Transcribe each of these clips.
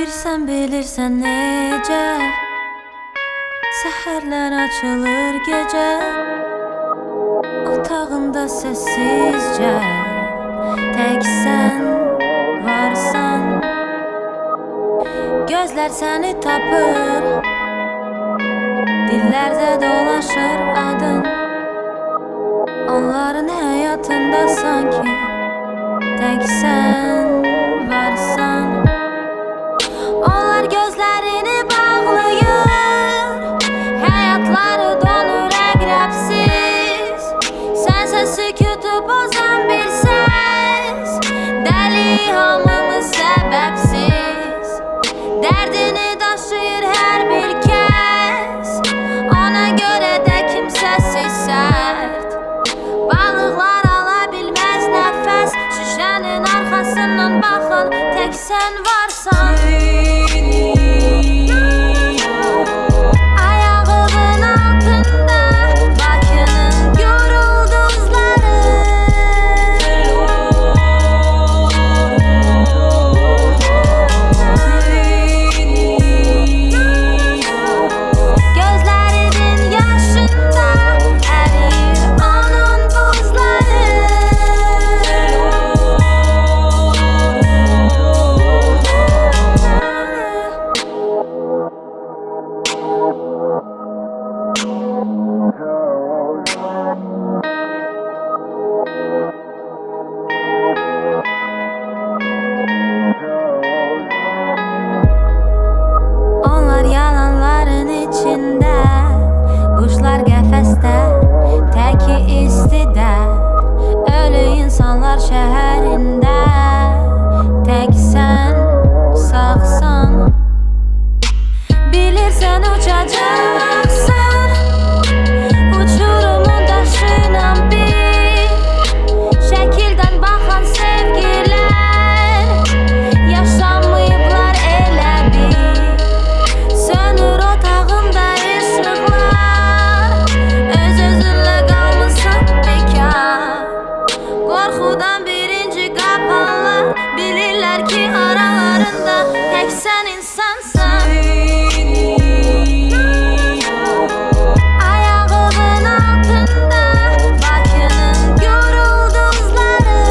Bilirsən necə səhərlər açılır gecə, otağında səssizcə tək sən varsan. Gözlər səni tapır, dillərdə dolaşır adın. Onların həyatında sanki tək sən varsan. Onlar gözlərini bağlayır, həyatları donur əqrəbsiz. Sənsə sükutu pozan bir səs, dəli hamımız səbəbsiz. Dərdini daşıyır hər bir kəs, ona görə də kimsəsiz sərt. Balıqlar ala bilməz nəfəs, şüşənin arxasından baxın, tək sən varsan. Quşlar qəfəsdə, təki istidə, ölü insanlar şəhərində, tək sən sağsan. Bilirsən uçacaqsan, uçurumun daşıyla bir şəkildən baxan sevgilər, yaşanmayıblar elə bir. Sönür otağında qorxudan birinci qapanlar, bilirlər ki aralarında tək sən insansan. Ayağımın altında Bakının gür ulduzları,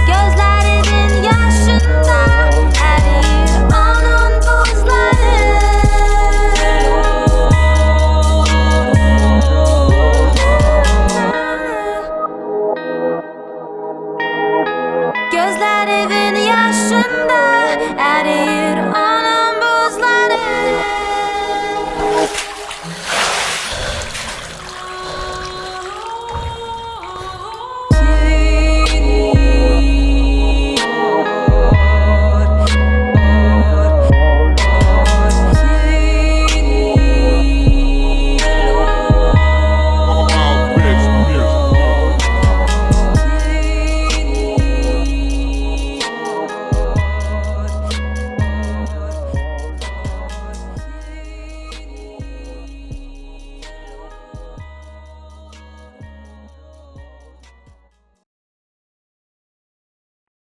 gözlərinin yaşında ərir onun buzları. Gözlərimin yaşında ərir